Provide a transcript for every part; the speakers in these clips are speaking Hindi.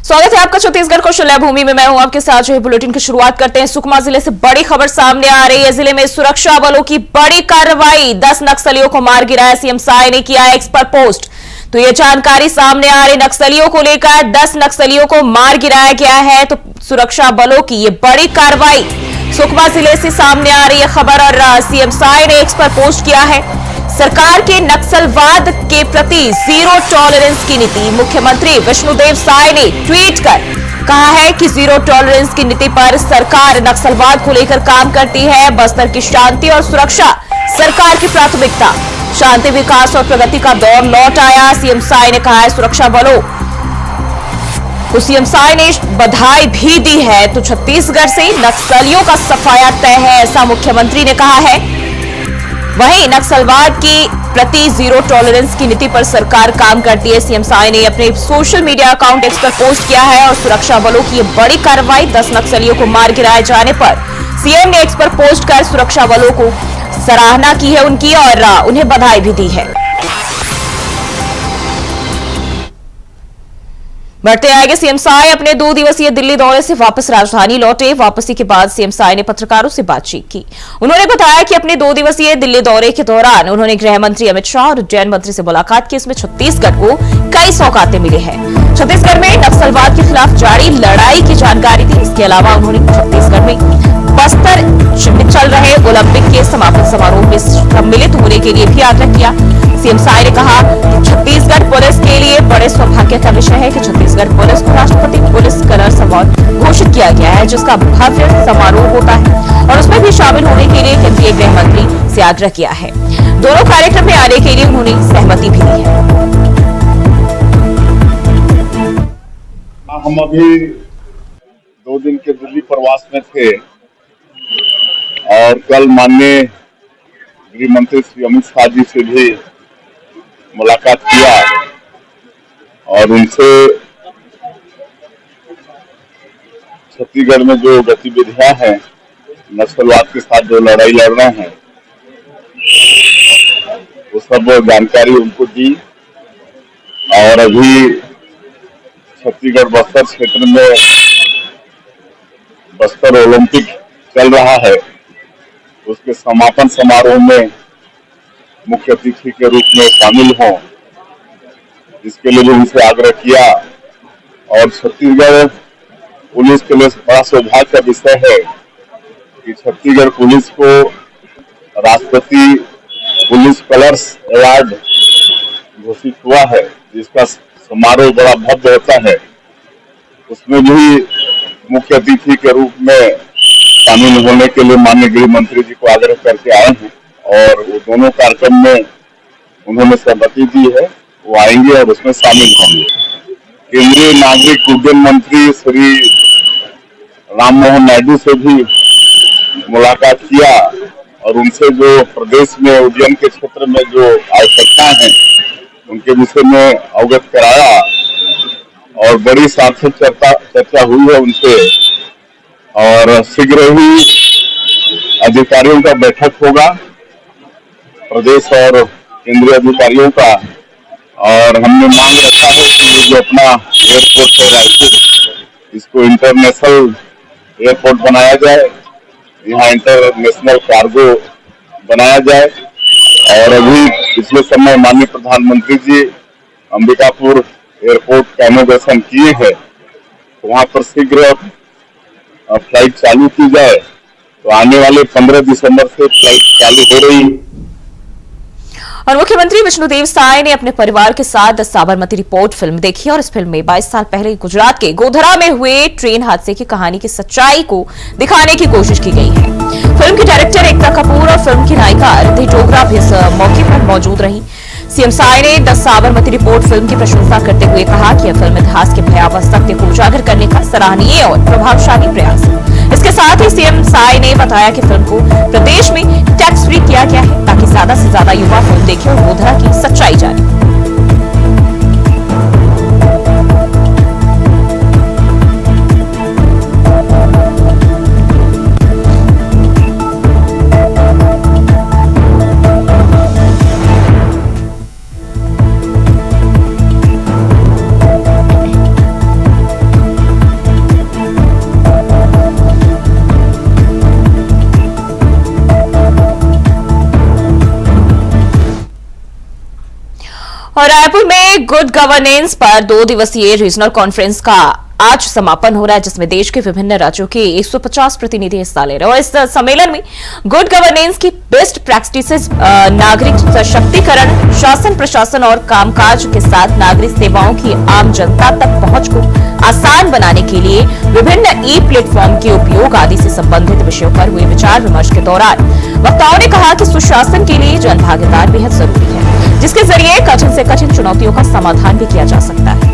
स्वागत है आपका छत्तीसगढ़ कौशल्या भूमि में। मैं हूं आपके साथ। जो बुलेटिन की शुरुआत करते हैं। सुकमा जिले से बड़ी खबर सामने आ रही है। जिले में सुरक्षा बलों की बड़ी कार्रवाई, 10 नक्सलियों को मार गिराया। सीएम साय ने किया एक्स पर पोस्ट। तो ये जानकारी सामने आ रही। नक्सलियों को लेकर 10 नक्सलियों को मार गिराया गया है। तो सुरक्षा बलों की ये बड़ी कार्रवाई सुकमा जिले से सामने आ रही है खबर। और सीएम साय ने एक्स पर पोस्ट किया है। सरकार के नक्सलवाद के प्रति जीरो टॉलरेंस की नीति। मुख्यमंत्री विष्णुदेव साय ने ट्वीट कर कहा है कि जीरो टॉलरेंस की नीति पर सरकार नक्सलवाद को लेकर काम करती है। बस्तर की शांति और सुरक्षा सरकार की प्राथमिकता। शांति, विकास और प्रगति का दौर लौट आया। सीएम साय ने कहा है सुरक्षा बलों को सीएम साय ने बधाई भी दी है। तो छत्तीसगढ़ से नक्सलियों का सफाया तय है, ऐसा मुख्यमंत्री ने कहा है। वहीं नक्सलवाद की प्रति जीरो टॉलरेंस की नीति पर सरकार काम करती है। सीएम साय ने अपने सोशल मीडिया अकाउंट एक्स पर पोस्ट किया है। और सुरक्षा बलों की यह बड़ी कार्रवाई, 10 नक्सलियों को मार गिराए जाने पर सीएम ने एक्स पर पोस्ट कर सुरक्षा बलों को सराहना की है उनकी और उन्हें बधाई भी दी है। बढ़ते आगे। सीएम साय अपने 2 दिवसीय दिल्ली दौरे से वापस राजधानी लौटे। वापसी के बाद सीएम साय ने पत्रकारों से बातचीत की। उन्होंने बताया कि अपने 2 दिवसीय दिल्ली दौरे के दौरान उन्होंने गृह मंत्री अमित शाह और उड्डयन मंत्री से मुलाकात की। इसमें छत्तीसगढ़ को कई सौगातें मिली हैं। छत्तीसगढ़ में नक्सलवाद के खिलाफ जारी लड़ाई की जानकारी दी। इसके अलावा उन्होंने छत्तीसगढ़ में बस्तर में चल रहे ओलंपिक के समापन समारोह में सम्मिलित होने के लिए भी आग्रह किया। सीएम साय ने कहा कि छत्तीसगढ़ पुलिस के लिए बड़े सौभाग्य का विषय है कि छत्तीसगढ़ पुलिस को राष्ट्रपति पुलिस कलर्स अवार्ड घोषित किया गया है, जिसका भव्य समारोह होता है और उसमें भी शामिल होने के लिए केंद्रीय गृह मंत्री से आग्रह किया है। दोनों कार्यक्रम में आने के लिए उन्होंने सहमति भी दी है। हम अभी 2 दिन के दिल्ली प्रवास में थे और कल माननीय गृह मंत्री श्री अमित शाह जी से भी मुलाकात किया और उनसे छत्तीसगढ़ में जो गतिविधियां हैं, नक्सलवाद के साथ जो लड़ाई लड़ रहे हैं, वो सब जानकारी उनको दी। और अभी छत्तीसगढ़ बस्तर क्षेत्र में बस्तर ओलंपिक चल रहा है, उसके समापन समारोह में मुख्य अतिथि के रूप में शामिल हों, इसके लिए भी उनसे आग्रह किया। और छत्तीसगढ़ पुलिस के लिए बड़ा सौभाग्य का विषय है कि छत्तीसगढ़ पुलिस को राष्ट्रपति पुलिस कलर्स अवार्ड घोषित हुआ है, जिसका समारोह बड़ा भव्य होता है। उसमें भी मुख्य अतिथि के रूप में शामिल होने के लिए माननीय गृह मंत्री जी को आग्रह करके आए हैं और वो दोनों कार्यक्रम में उन्होंने सहमति दी है, वो आएंगे और उसमें शामिल होंगे। केंद्रीय नागरिक उड्डयन मंत्री श्री राम मोहन नायडू से भी मुलाकात किया और उनसे जो प्रदेश में उड्डयन के क्षेत्र में जो आवश्यकताएं हैं उनके विषय में अवगत कराया और बड़ी सार्थक चर्चा हुई है उनसे। और शीघ्र ही अधिकारियों का बैठक होगा, प्रदेश और केंद्रीय अधिकारियों का, और हमने मांग रखा है कि जो अपना एयरपोर्ट है रायपुर, इसको इंटरनेशनल एयरपोर्ट बनाया जाए, यहाँ इंटरनेशनल कार्गो बनाया जाए। और अभी पिछले समय माननीय प्रधानमंत्री जी अंबिकापुर एयरपोर्ट का इनॉग्रेशन किए हैं, तो वहाँ पर शीघ्र फ्लाइट चालू की जाए। तो आने वाले 15 दिसंबर से फ्लाइट चालू हो रही। और मुख्यमंत्री विष्णुदेव साय ने अपने परिवार के साथ साबरमती रिपोर्ट फिल्म देखी और इस फिल्म में 22 साल पहले गुजरात के गोधरा में हुए ट्रेन हादसे की कहानी की सच्चाई को दिखाने की कोशिश की गई है। फिल्म की डायरेक्टर एकता कपूर और फिल्म की नायिका रिद्धि डोगरा भी इस मौके पर मौजूद रही। सीएम साय ने द साबरमती रिपोर्ट फिल्म की प्रशंसा करते हुए कहा कि यह फिल्म इतिहास के भयावह सत्य को उजागर करने का सराहनीय और प्रभावशाली प्रयास है। इसके साथ ही सीएम साय ने बताया कि फिल्म को प्रदेश में टैक्स फ्री किया गया है ताकि ज्यादा से ज्यादा युवा फिल्म देखें और गोधरा की सच्चाई जाने। रायपुर में गुड गवर्नेंस पर 2 दिवसीय रीजनल कॉन्फ्रेंस का आज समापन हो रहा है, जिसमें देश के विभिन्न राज्यों के 150 प्रतिनिधि हिस्सा ले रहे हैं। और इस सम्मेलन में गुड गवर्नेंस की बेस्ट प्रैक्टिसेस, नागरिक सशक्तिकरण, शासन प्रशासन और कामकाज के साथ नागरिक सेवाओं की आम जनता तक पहुंच को आसान बनाने के लिए विभिन्न ई प्लेटफॉर्म के उपयोग आदि से संबंधित विषयों पर हुए विचार विमर्श के दौरान वक्ताओं ने कहा कि सुशासन के लिए जन भागीदार बेहद जरूरी है, जिसके जरिए कठिन से कठिन चुनौतियों का समाधान भी किया जा सकता है।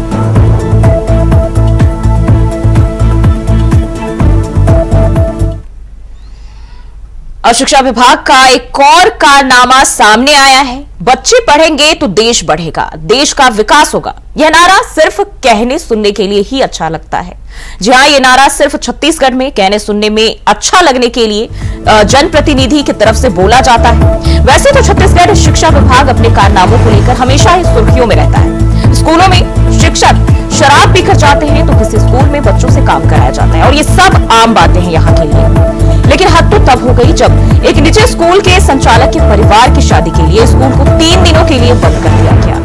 और शिक्षा विभाग का एक और कारनामा सामने आया है। बच्चे पढ़ेंगे तो देश बढ़ेगा, देश का विकास होगा। यह नारा सिर्फ कहने सुनने के लिए ही अच्छा लगता है। जी हां, यह नारा सिर्फ छत्तीसगढ़ में कहने सुनने में अच्छा लगने के लिए जनप्रतिनिधि की तरफ से बोला जाता है। वैसे तो छत्तीसगढ़ शिक्षा विभाग अपने कारनामों को लेकर हमेशा ही सुर्खियों में रहता है। स्कूलों में शिक्षक शराब पीकर जाते हैं तो किसी स्कूल में बच्चों से काम कराया जाता है, और ये सब आम बातें हैं यहाँ के लिए। लेकिन हद तो तब हो गई जब एक निजी स्कूल के संचालक के परिवार की शादी के लिए स्कूल को 3 दिनों के लिए बंद कर दिया गया।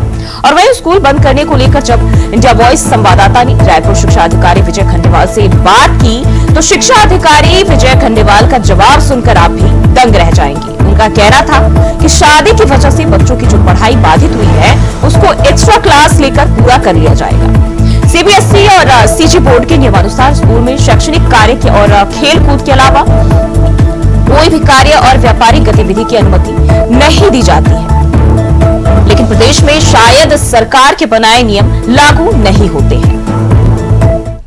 और वही स्कूल बंद करने को लेकर जब इंडिया वॉइस संवाददाता ने रायपुर शिक्षा अधिकारी विजय खंडेवाल से बात की, तो शिक्षा अधिकारी विजय खंडेवाल का जवाब सुनकर आप भी दंग रह जाएंगे। उनका कहना था कि शादी की वजह से बच्चों की जो पढ़ाई बाधित हुई है, उसको एक्स्ट्रा क्लास लेकर पूरा कर लिया जाएगा। सीबीएसई और सीजी बोर्ड के नियमानुसार स्कूल में शैक्षणिक कार्य के और खेल कूद के अलावा कोई भी कार्य और व्यापारिक गतिविधि की अनुमति नहीं दी जाती है। लेकिन प्रदेश में शायद सरकार के बनाए नियम लागू नहीं होते हैं।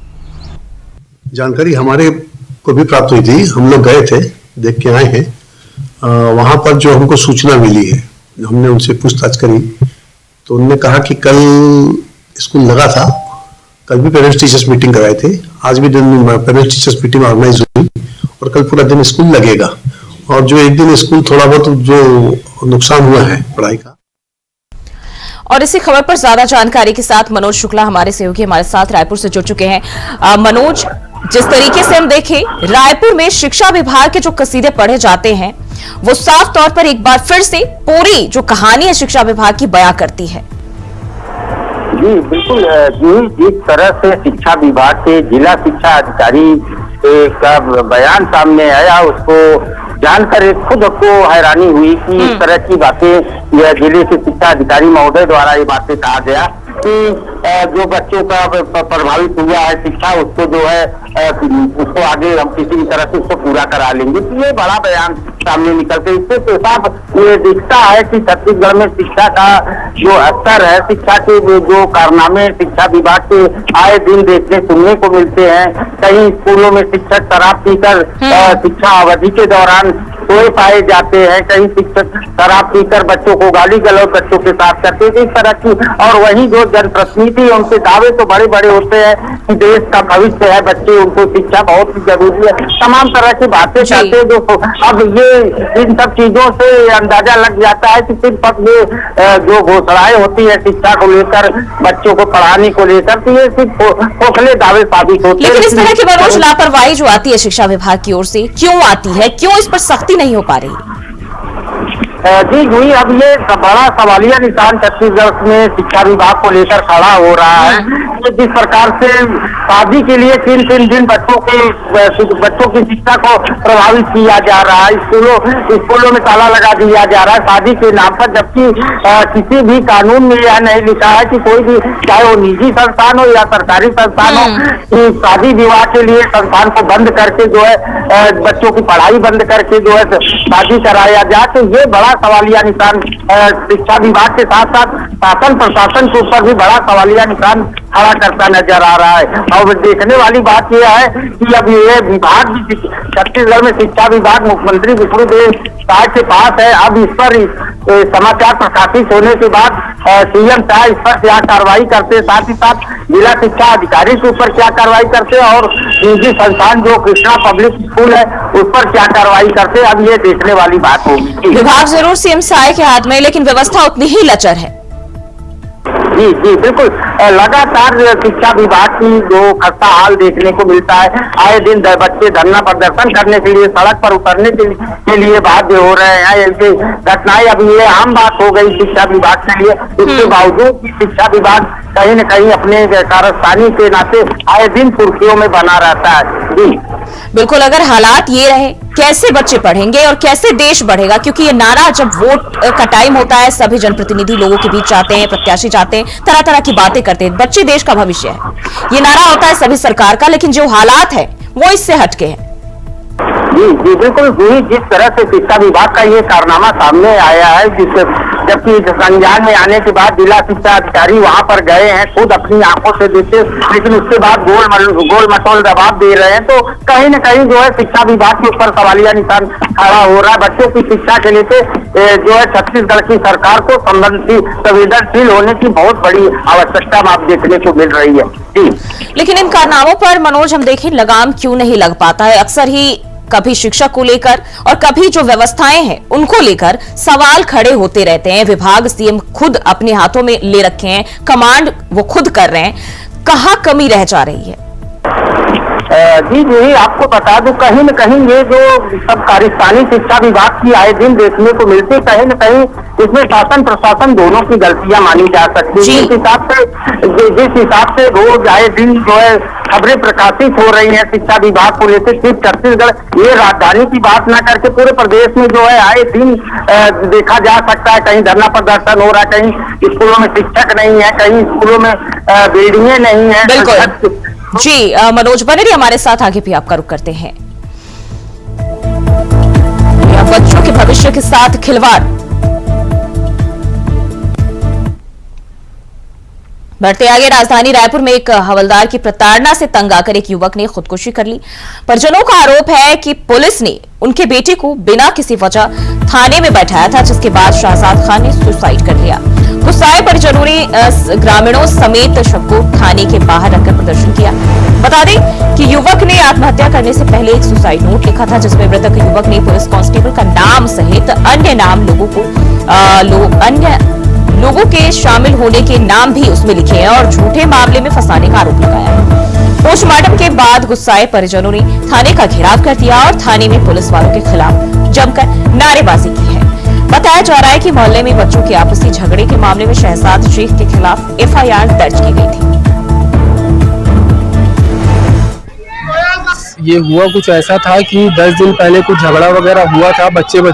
जानकारी हमारे को भी प्राप्त हुई थी, हम लोग गए थे, देख के आए हैं। वहां पर जो हमको सूचना मिली है, हमने उनसे पूछताछ करी तो उन्होंने कहा कि कल स्कूल लगा था, कल भी पेरेंट्स टीचर्स मीटिंग कराए थे, आज भी दिन पेरेंट्स टीचर्स मीटिंग ऑर्गेनाइज हुई और कल पूरा दिन स्कूल लगेगा। और जो एक दिन स्कूल थोड़ा बहुत जो नुकसान हुआ है पढ़ाई का। और इसी खबर पर ज्यादा जानकारी के साथ मनोज शुक्ला हमारे सहयोगी हमारे साथ रायपुर से जुड़ चुके हैं। मनोज, जिस तरीके से हम देखें, रायपुर में शिक्षा विभाग के जो कसीदे पढ़े जाते हैं वो साफ तौर पर एक बार फिर से पूरी जो कहानी है शिक्षा विभाग की बयां करती है। जी बिल्कुल, जिस तरह से शिक्षा विभाग के जिला शिक्षा अधिकारी का बयान सामने आया, उसको जानकर खुद को हैरानी हुई कि इस तरह की बातें जिले के शिक्षा अधिकारी महोदय द्वारा ये बातें कहा गया कि जो बच्चों का प्रभावित हुआ है शिक्षा, उसको जो है उसको आगे हम किसी भी तरह से उसको पूरा करा लेंगे। तो ये बड़ा बयान सामने निकलते, इससे तो साफ ये दिखता है कि छत्तीसगढ़ में शिक्षा का जो स्तर है, शिक्षा के जो कारनामे शिक्षा विभाग के आए दिन देखने सुनने को मिलते हैं। कई स्कूलों में शिक्षक शराब पीकर शिक्षा अवधि के दौरान सोए पाए जाते हैं, कई शिक्षक शराब पीकर बच्चों को गाली गलौज बच्चों के साथ करते हैं, इस तरह की। और वही जो जनप्रतिनिधि उनके दावे तो बड़े बड़े होते हैं कि देश का भविष्य है, बच्चे उनको शिक्षा बहुत ही जरूरी है, तमाम तरह की बातें करते हैं। जो अब ये इन सब चीजों से अंदाजा लग जाता है कि सिर्फ अब ये जो घोषणाएं होती है शिक्षा को लेकर, बच्चों को पढ़ाने को लेकर, तो ये सिर्फ खोखले दावे साबित होते हैं। लेकिन इस तरह की मनोज लापरवाही जो आती है शिक्षा विभाग की ओर से, क्यों आती है, क्यों इस पर सख्ती नहीं हो पा रही? जी जी, अब ये बड़ा सवालिया निशान छत्तीसगढ़ में शिक्षा विभाग को लेकर खड़ा हो रहा है। तो जिस प्रकार से शादी के लिए 3-3 दिन बच्चों की शिक्षा को प्रभावित किया जा रहा है, स्कूलों में ताला लगा दिया जा रहा है शादी के नाम पर, जबकि किसी भी कानून में यह नहीं लिखा है कि कोई भी, चाहे वो निजी संस्थान हो या सरकारी संस्थान हो, शादी विवाह के लिए संस्थान को बंद करके जो है बच्चों की पढ़ाई बंद करके जो है शादी कराया जाए। तो ये बड़ा सवालिया निशान शिक्षा विभाग के साथ साथ शासन प्रशासन के ऊपर भी बड़ा सवालिया निशान खड़ा करता नजर आ रहा है। और देखने वाली बात यह है कि अब ये विभाग भी छत्तीसगढ़ में शिक्षा विभाग मुख्यमंत्री विष्णुदेव साय के पास है। अब इस पर समाचार प्रकाशित होने के बाद सीएम शाह इस पर क्या कार्रवाई करते, साथ ही साथ जिला शिक्षा अधिकारी के ऊपर क्या कार्रवाई करते और निजी संस्थान जो कृष्णा पब्लिक स्कूल है उस पर क्या कार्रवाई करते, अब ये देखने वाली बात होगी। विभाग जरूर सीएम साय के हाथ में, लेकिन व्यवस्था उतनी ही लचर है। जी जी बिल्कुल, लगातार शिक्षा विभाग की जो खस्ता हाल देखने को मिलता है, आए दिन बच्चे धरना प्रदर्शन करने के लिए, सड़क पर उतरने के लिए बाध्य हो रहे हैं। ऐसी घटनाएं अब ये आम बात हो गई शिक्षा विभाग के लिए। इसके बावजूद शिक्षा विभाग कहीं न कहीं अपने कारस्तानी के नाते आए दिन सुर्खियों में बना रहता है। जी बिल्कुल, अगर हालात ये रहे कैसे बच्चे पढ़ेंगे और कैसे देश बढ़ेगा? क्योंकि ये नारा जब वोट का टाइम होता है, सभी जनप्रतिनिधि लोगों के बीच जाते हैं, प्रत्याशी जाते हैं, तरह तरह की बातें करते हैं, बच्चे देश का भविष्य है, ये नारा होता है सभी सरकार का, लेकिन जो हालात है वो इससे हटके हैं। जी बिल्कुल, जिस तरह से शिक्षा विभाग का ये कारनामा सामने आया है, जबकि संज्ञान में आने के बाद जिला शिक्षा अधिकारी वहां पर गए हैं, खुद अपनी आंखों से देखे, लेकिन उसके बाद गोल मटोल जवाब दे रहे हैं, तो कहीं न कहीं जो है शिक्षा विभाग के ऊपर सवालिया निशान खड़ा हो रहा है। बच्चों की शिक्षा के लिए जो है छत्तीसगढ़ की सरकार को संवेदनशील होने की बहुत बड़ी आवश्यकता आप देखने को मिल रही है। जी लेकिन इन कारनामों पर मनोज हम देखें लगाम क्यों नहीं लग पाता है? अक्सर ही कभी शिक्षक को लेकर और कभी जो व्यवस्थाएं हैं उनको लेकर सवाल खड़े होते रहते हैं। विभाग सीएम खुद अपने हाथों में ले रखे हैं, कमांड वो खुद कर रहे हैं, कहां कमी रह जा रही है? जी आपको बता दूं, कहीं न कहीं ये जो सब कारस्तानी शिक्षा विभाग की आए दिन देखने को मिलती है, कहीं न कहीं इसमें शासन प्रशासन दोनों की गलतियां मानी जा सकती है। जिस हिसाब से रोज आए दिन जो है खबरें प्रकाशित हो रही हैं शिक्षा विभाग को लेकर, सिर्फ छत्तीसगढ़ ये राजधानी की बात न करके पूरे प्रदेश में जो है आए दिन देखा जा सकता है, कहीं धरना प्रदर्शन हो रहा है, कहीं स्कूलों में शिक्षक नहीं है, कहीं स्कूलों में बिल्डिंगे नहीं है। बिल्कुल जी मनोज बने रहिए हमारे साथ, आगे भी आपका रुख करते हैं। बच्चों के भविष्य के साथ खिलवाड़। बढ़ते आगे, राजधानी रायपुर में एक हवलदार की प्रताड़ना से तंग आकर एक युवक ने खुदकुशी कर ली। परिजनों का आरोप है कि पुलिस ने उनके बेटे को बिना किसी वजह थाने में बैठाया था, जिसके बाद शहजाद खान ने सुसाइड कर लिया। गुस्साए परिजनों ने ग्रामीणों समेत शव को थाने के बाहर रखकर प्रदर्शन किया। बता दें कि युवक ने आत्महत्या करने से पहले एक सुसाइड नोट लिखा था, जिसमें मृतक युवक ने पुलिस कांस्टेबल का नाम सहित अन्य नाम लोगों के शामिल होने के नाम भी उसमें लिखे हैं और झूठे मामले में फंसाने का आरोप लगाया है। पोस्टमार्टम के बाद गुस्साए परिजनों ने थाने का घेराव कर दिया और थाने में पुलिस वालों के खिलाफ जमकर नारेबाजी की है। बताया जा रहा है कि मोहल्ले में बच्चों के आपसी झगड़े के मामले में शहजाद शेख के खिलाफ एफआईआर दर्ज की गई थी। ये हुआ कुछ ऐसा था कि 10 दिन पहले कुछ झगड़ा वगैरह हुआ था बच्चों में।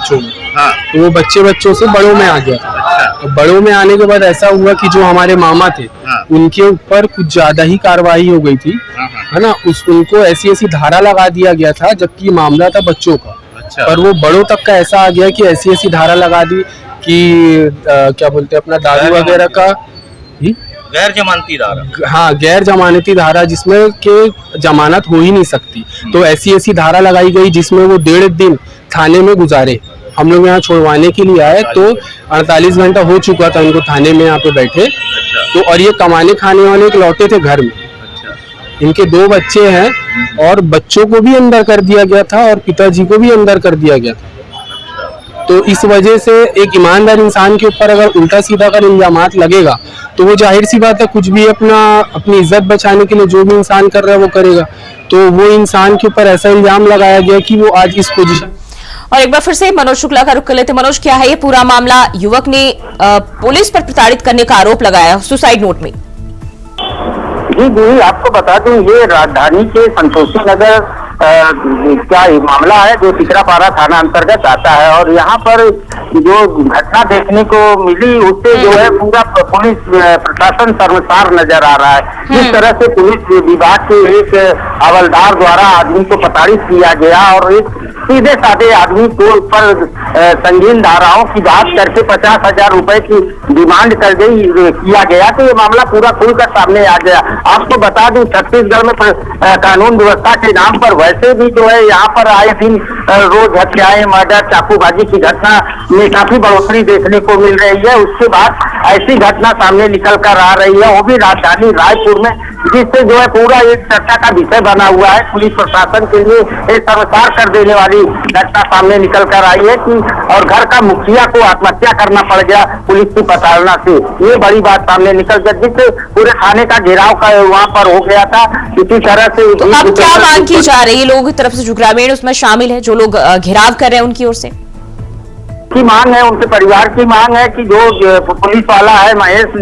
हाँ। तो वो बच्चों से बड़ों में आ गया था। अच्छा। तो बड़ों में आने के बाद ऐसा हुआ कि जो हमारे मामा थे, हाँ। उनके ऊपर कुछ ज्यादा ही कार्रवाई हो गई थी, हाँ। है ना, उनको ऐसी धारा लगा दिया गया था, जबकि मामला था बच्चों का। अच्छा। पर वो बड़ों तक का ऐसा आ गया कि ऐसी धारा लगा दी कि क्या बोलते हैं अपना दारू वगैरह का गैर जमानती धारा। हाँ, गैर जमानती धारा, जिसमें के जमानत हो ही नहीं सकती। तो ऐसी धारा लगाई गई जिसमें वो 1.5 दिन थाने में गुजारे। हम लोग यहाँ छोड़वाने के लिए आए तो 48 घंटा हो चुका था इनको थाने में यहाँ पे बैठे। अच्छा। तो और ये कमाने खाने वाले एक लौटे थे घर में। अच्छा। इनके 2 बच्चे हैं और बच्चों को भी अंदर कर दिया गया था और पिताजी को भी अंदर कर दिया गया था। तो इस वजह से एक ईमानदार इंसान के ऊपर अगर उल्टा सीधा कर इल्जामात लगेगा तो वो जाहिर सी बात है कुछ भी अपनी इज्जत बचाने के लिए जो भी इंसान कर रहा है वो करेगा। तो वो इंसान के ऊपर ऐसा इल्जाम लगाया गया कि वो आज इस पोजीशन। और एक बार फिर से मनोज शुक्ला का रुख कर लेते। मनोज, क्या है ये पूरा मामला? युवक ने पुलिस पर प्रताड़ित करने का आरोप लगाया सुसाइड नोट में। जी आपको बता दूं, ये राजधानी के संतोषी नगर क्या मामला है जो टिकरापारा थाना अंतर्गत आता है। और यहाँ पर जो घटना देखने को मिली उससे जो है पूरा पुलिस प्रशासन शर्मसार नजर आ रहा है। जिस तरह से पुलिस विभाग के एक हवलदार द्वारा आदमी को प्रताड़ित किया गया और एक सीधे साधे आदमी को ऊपर संगीन धाराओं की बात करके 50,000 रुपए की डिमांड किया गया, तो ये मामला पूरा खुलकर सामने आ गया। आपको बता दूं, छत्तीसगढ़ में कानून व्यवस्था के नाम पर वैसे भी जो है यहाँ पर आए दिन रोज हत्याएं, मर्डर, चाकूबाजी की घटना में में काफी बढ़ोतरी देखने को मिल रही है। उसके बाद ऐसी घटना सामने निकल कर आ रही है, वो भी राजधानी रायपुर में, जिससे जो है पूरा एक चर्चा का विषय बना हुआ है। पुलिस प्रशासन के लिए एक शर्मसार कर देने वाली घटना सामने निकल कर आई है कि और घर का मुखिया को आत्महत्या करना पड़ गया पुलिस की प्रताड़ना से। ये बड़ी बात सामने निकल गई, जिससे पूरे थाने का घेराव का वहां पर हो गया था। इसी तरह से तो अब क्या मांग की जा रही है लोगों की तरफ से, जो ग्रामीण उसमें शामिल है, जो लोग घेराव कर रहे हैं उनकी ओर से? की मांग है, उनके परिवार की मांग है कि जो पुलिस वाला है महेश,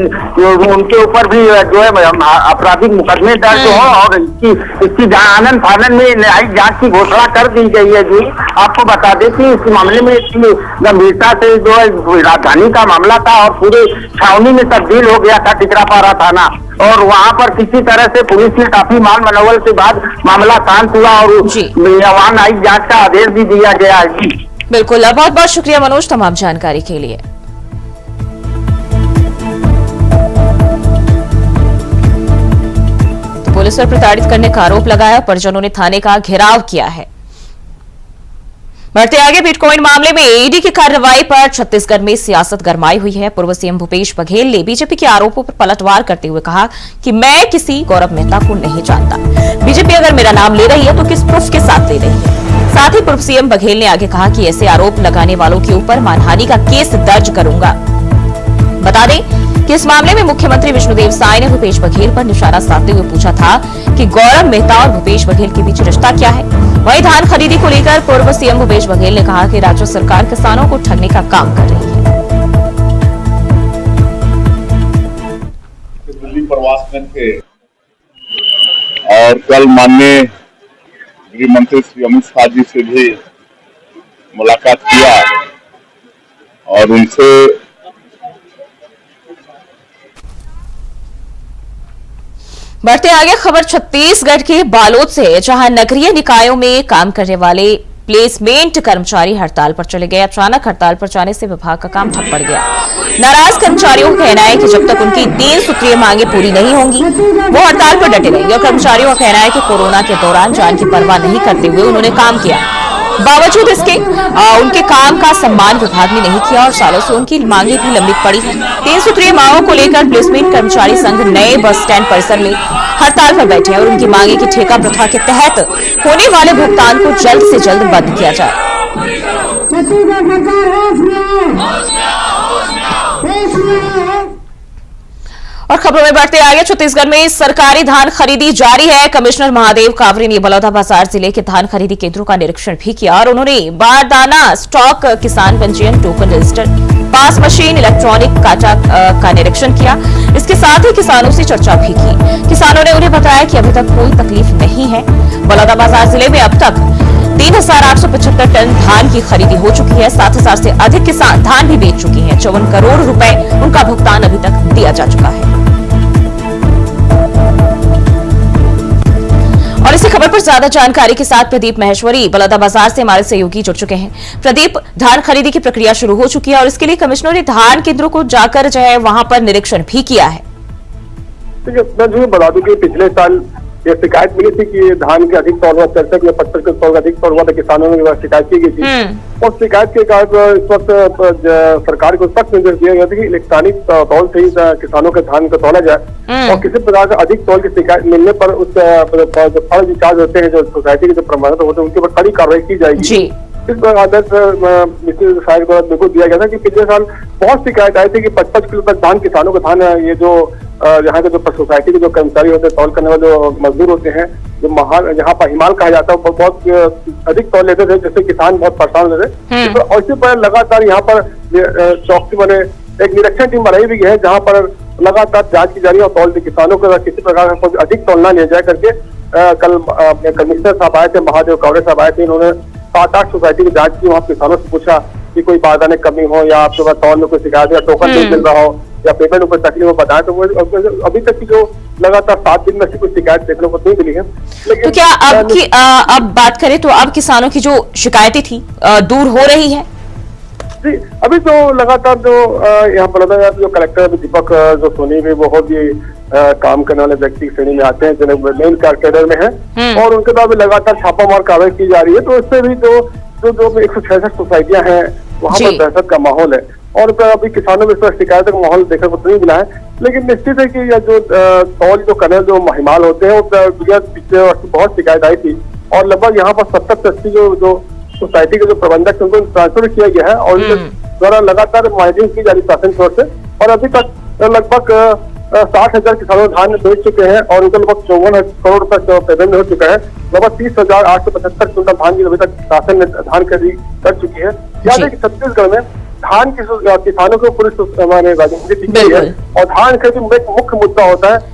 उनके ऊपर भी जो है आपराधिक मुकदमे दर्ज हो और इसकी आनंद फानंद में न्यायिक जांच की घोषणा कर दी गई है। जी आपको बता दें कि इस मामले में इतनी गंभीरता से जो है राजधानी का मामला था और पूरे छावनी में तब्दील हो गया था टिकरापारा थाना, और वहां पर किसी तरह से पुलिस ने काफी मान मनोबल के बाद मामला शांत हुआ और वहां न्यायिक जांच का आदेश भी दिया गया है। बिल्कुल, बहुत बहुत शुक्रिया मनोज तमाम जानकारी के लिए। तो पुलिस पर प्रताड़ित करने का आरोप लगाया, परिजनों ने थाने का घेराव किया है। बढ़ते आगे, बिटकॉइन मामले में ईडी की कार्रवाई पर छत्तीसगढ़ में सियासत गरमाई हुई है। पूर्व सीएम भूपेश बघेल ने बीजेपी के आरोपों पर पलटवार करते हुए कहा कि मैं किसी गौरव मेहता को नहीं जानता। बीजेपी अगर मेरा नाम ले रही है तो किस प्रूफ के साथ ले रही है? साथ ही पूर्व सीएम बघेल ने आगे कहा कि ऐसे आरोप लगाने वालों के ऊपर मानहानि का केस दर्ज करूंगा। बता दें कि इस मामले में मुख्यमंत्री विष्णुदेव साय ने भूपेश बघेल पर निशाना साधते हुए पूछा था कि गौरव मेहता और भूपेश बघेल के बीच रिश्ता क्या है। वहीं धान खरीदी को लेकर पूर्व सीएम भूपेश बघेल ने कहा कि राज्य सरकार किसानों को ठगने का काम कर रही है। दिल्ली प्रवास में थे और कल माननीय गृह मंत्री श्री अमित शाह जी से भी मुलाकात किया और उनसे बढ़ते आगे, खबर छत्तीसगढ़ के बालोद से, जहां नगरीय निकायों में काम करने वाले प्लेसमेंट कर्मचारी हड़ताल पर चले गए। अचानक हड़ताल पर जाने से विभाग का काम ठप पड़ गया। नाराज कर्मचारियों का कहना है कि जब तक उनकी 3 सूत्रीय मांगे पूरी नहीं होंगी वो हड़ताल पर डटे रहेंगे। और कर्मचारियों का कहना है कि कोरोना के दौरान जान की परवाह नहीं करते हुए उन्होंने काम किया, बावजूद इसके उनके काम का सम्मान विभाग ने नहीं किया और सालों से उनकी मांगे भी लंबित पड़ी है। 3 सूत्रीय मांगों को लेकर प्लेसमेंट कर्मचारी संघ नए बस स्टैंड परिसर में हड़ताल पर बैठे हैं और उनकी मांगे की ठेका प्रथा के तहत होने वाले भुगतान को जल्द से जल्द बंद किया जाए। और खबरों में बढ़ते आगे, छत्तीसगढ़ में सरकारी धान खरीदी जारी है। कमिश्नर महादेव कावरे ने बलौदाबाजार जिले के धान खरीदी केंद्रों का निरीक्षण भी किया और उन्होंने बारदाना, स्टॉक, किसान पंजीयन, टोकन रजिस्टर, पास मशीन, इलेक्ट्रॉनिक काटा का निरीक्षण किया। इसके साथ ही किसानों से चर्चा भी की। किसानों ने उन्हें बताया कि अभी तक कोई तकलीफ नहीं है। बलौदाबाजार जिले में अब तक 3,875 टन धान की खरीदी हो चुकी है। 7,000 से अधिक किसान धान भी बेच चुके हैं। 54 करोड़ रुपए उनका भुगतान अभी तक दिया जा चुका है। और इसी खबर पर ज्यादा जानकारी के साथ प्रदीप महेश्वरी बलौदाबाजार से हमारे सहयोगी जुड़ चुके हैं। प्रदीप, धान खरीदी की प्रक्रिया शुरू हो चुकी है और इसके लिए कमिश्नर ने धान केंद्रों को जाकर जो है वहां पर निरीक्षण भी किया है। मैं बता दूं कि पिछले साल ये शिकायत मिली थी कि धान के अधिक तौल हुआ, 63 या 75 तौल अधिक तौल हुआ था, किसानों ने शिकायत की गई थी। और शिकायत के कारण इस वक्त सरकार को सख्त निर्देश दिया गया था कि इलेक्ट्रॉनिक तौल से ही किसानों के धान को तौला जाए और किसी प्रकार का अधिक तौल की शिकायत मिलने पर उस फर्ज इंचार्ज होते हैं, जो सोसाइटी के जो प्रबंधक होते हैं, उनके ऊपर कड़ी कार्रवाई की जाएगी। इस पर आदेश शायद बिल्कुल दिया गया था कि पिछले साल बहुत शिकायत आई थी कि 55 किलो तक धान, किसानों का धान, ये जो यहाँ के जो सोसाइटी के जो कर्मचारी होते हैं, तौल करने वाले जो मजदूर होते हैं, जो यहाँ पर हिमाल कहा जाता है, बहुत अधिक तौल लेते थे, जिससे किसान बहुत परेशान होते थे। और इसी पर लगातार यहाँ पर चौकसी बने एक निरीक्षण टीम बनाई हुई है, जहाँ पर लगातार जांच की जा रही है और तौल किसानों को किसी प्रकार का कोई अधिक तौल न लिया जाए करके कल कमिश्नर साहब आए थे, महादेव कावरे साहब आए थे। इन्होंने 7-8 सोसाइटी की जांच की। वहाँ किसानों से पूछा कि कोई बारदाने कमी हो या आपके पास तौल में कोई शिकायत या टोकन नहीं मिल रहा हो या पेमेंट ऊपर तकलीफ हो, बताया। तो वो अभी तक की जो लगातार 7 दिन में से कोई शिकायत देखने को नहीं मिली है। लेकिन तो क्या अब बात करें तो अब किसानों की जो शिकायतें थी दूर हो रही है? जी, अभी तो लगातार जो यहाँ बलौदाबाजार जो कलेक्टर दीपक जो सोनी भी बहुत ही काम करने वाले व्यक्ति की श्रेणी में आते हैं, जो मेन कैडर में है, और उनके द्वारा भी लगातार छापामार कार्रवाई की जा रही है। तो इससे भी जो 166 सोसाइटियां हैं वहाँ जी। पर दहशत का माहौल है और अभी किसानों में इस पर शिकायत का माहौल देखने को तो नहीं मिला है। लेकिन निश्चित है कि यह जो तौल जो कनल जो महिमाल होते हैं वो पिछले वर्ष बहुत शिकायत आई थी और लगभग यहाँ पर 70 से 80 जो सोसाइटी के जो प्रबंधक उनको ट्रांसफर किया गया है और उनके द्वारा लगातार मॉनिटरिंग की जा रही शासन की ओर से और अभी तक लगभग 60,000 किसानों धान बेच चुके हैं और उनको लगभग 54 करोड़ रुपए का पेमेंट हो चुका है। लगभग 30,875 क्विंटल धान की अभी तक शासन ने धान खरीदी कर चुकी है। याद है कि छत्तीसगढ़ में धान की किसानों को पूरी हमारे राजनीति की है और धान खरीदी एक मुख्य मुद्दा होता है।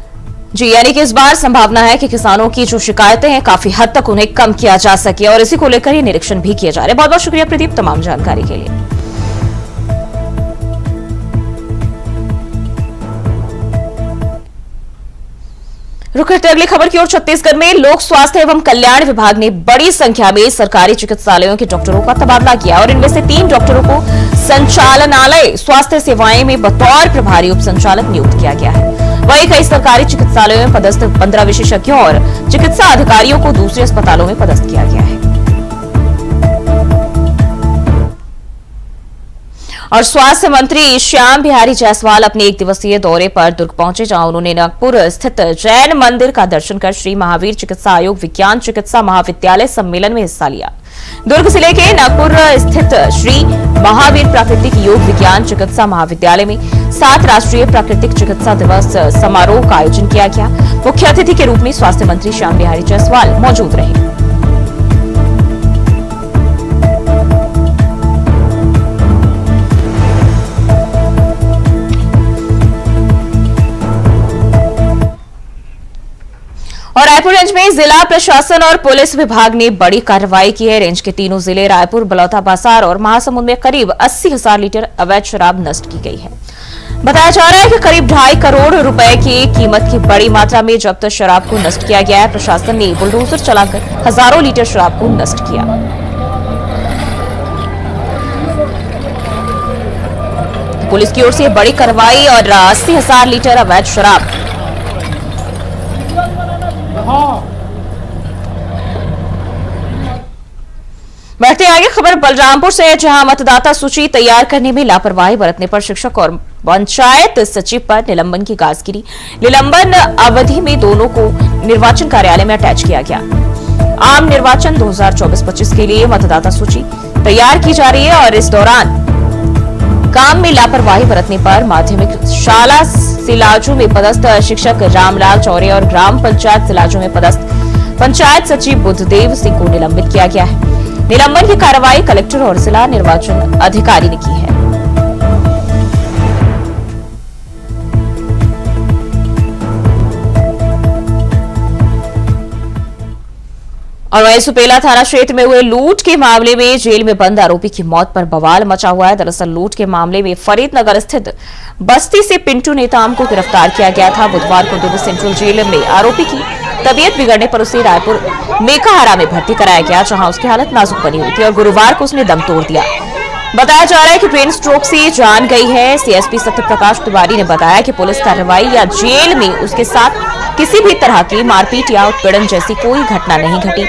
जी, यानी कि इस बार संभावना है कि किसानों की जो शिकायतें हैं काफी हद तक उन्हें कम किया जा सके और इसी को लेकर ये निरीक्षण भी किए जा रहे हैं। बहुत बहुत शुक्रिया प्रदीप तमाम जानकारी के लिए। रुक करते अगली खबर की ओर। छत्तीसगढ़ में लोक स्वास्थ्य एवं कल्याण विभाग ने बड़ी संख्या में सरकारी चिकित्सालयों के डॉक्टरों का तबादला किया और इनमें से 3 डॉक्टरों को संचालनालय स्वास्थ्य सेवाएं में बतौर प्रभारी उप संचालक नियुक्त किया गया है। वहीं कई सरकारी चिकित्सालयों में पदस्थ 15 विशेषज्ञों और चिकित्सा अधिकारियों को दूसरे अस्पतालों में पदस्थ किया गया है। और स्वास्थ्य मंत्री श्याम बिहारी जायसवाल अपने 1 दिवसीय दौरे पर दुर्ग पहुंचे, जहां उन्होंने नागपुर स्थित जैन मंदिर का दर्शन कर श्री महावीर चिकित्सा आयोग विज्ञान चिकित्सा महाविद्यालय सम्मेलन में हिस्सा लिया। दुर्ग जिले के नागपुर स्थित श्री महावीर प्राकृतिक योग विज्ञान चिकित्सा महाविद्यालय में 7 राष्ट्रीय प्राकृतिक चिकित्सा दिवस समारोह का आयोजन किया गया। मुख्य अतिथि के रूप में स्वास्थ्य मंत्री श्याम बिहारी जायसवाल मौजूद रहे। और रायपुर रेंज में जिला प्रशासन और पुलिस विभाग ने बड़ी कार्रवाई की है। रेंज के तीनों जिले रायपुर, बलौदा बाजार और महासमुंद में करीब 80,000 लीटर अवैध शराब नष्ट की गई है। बताया जा रहा है कि करीब 2.5 करोड़ रुपए की कीमत की बड़ी मात्रा में जब्त शराब को नष्ट किया गया है। प्रशासन ने बुलडोजर चलाकर हजारों लीटर शराब को नष्ट किया। पुलिस की ओर से बड़ी कार्रवाई और 80,000 लीटर अवैध शराब। बढ़ते आगे खबर बलरामपुर से है, जहां मतदाता सूची तैयार करने में लापरवाही बरतने पर शिक्षक और पंचायत सचिव पर निलंबन की गाजगिरी। निलंबन अवधि में दोनों को निर्वाचन कार्यालय में अटैच किया गया। आम निर्वाचन 2024-25 के लिए मतदाता सूची तैयार की जा रही है और इस दौरान काम में लापरवाही बरतने पर माध्यमिक शाला सिलाजू में पदस्थ शिक्षक रामलाल चौरे और ग्राम पंचायत सिलाजू में पदस्थ पंचायत सचिव बुद्धदेव सिंह को निलंबित किया गया है। निलंबन की कार्रवाई कलेक्टर और जिला निर्वाचन अधिकारी ने की है। और वहीं सुपेला थाना क्षेत्र में हुए लूट के मामले में जेल में बंद आरोपी की मौत पर बवाल मचा हुआ है। दरअसल लूट के मामले में फरीदनगर स्थित बस्ती से पिंटू नेताम को गिरफ्तार किया गया था। बुधवार को दुर्ग सेंट्रल जेल में आरोपी की तबीयत बिगड़ने पर उसे रायपुर मेकाहारा में भर्ती कराया गया, जहां उसकी हालत नाजुक बनी हुई थी और गुरुवार को उसने दम तोड़ दिया। बताया जा रहा है कि ब्रेन स्ट्रोक से जान गई है। सीएसपी सत्यप्रकाश तिवारी ने बताया कि पुलिस कार्रवाई या जेल में उसके साथ किसी भी तरह की मारपीट या उत्पीड़न जैसी कोई घटना नहीं घटी।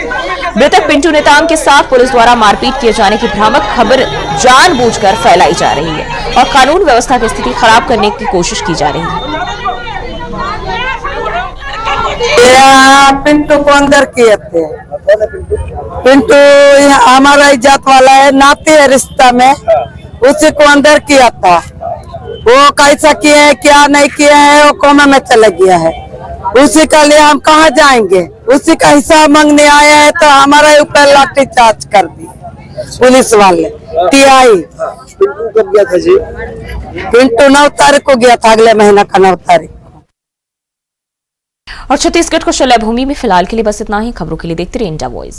मृतक पिंटू नेताम के साथ पुलिस द्वारा मारपीट किए जाने की भ्रामक खबर जानबूझकर फैलाई जा रही है और कानून व्यवस्था की स्थिति खराब करने की कोशिश की जा रही है। पिंटू को अंदर किए थे। पिंटू हमारा ही जात वाला है, नाते है रिश्ता में, उसी को अंदर किया था। वो कैसा किए है क्या नहीं किया है वो कोमा में चला गया है। उसी का लिए हम कहाँ जाएंगे? उसी का हिसाब मांगने आया है तो हमारे ऊपर लाठी चार्ज कर दी पुलिस वाले टीआई। पिंटू कब गया था जी? पिंटू 9 तारीख को गया था, अगले महीना का 9 तारीख। और छत्तीसगढ़ को शलय भूमि में फिलहाल के लिए बस इतना ही। खबरों के लिए देखते रहिए इंडिया वॉइस।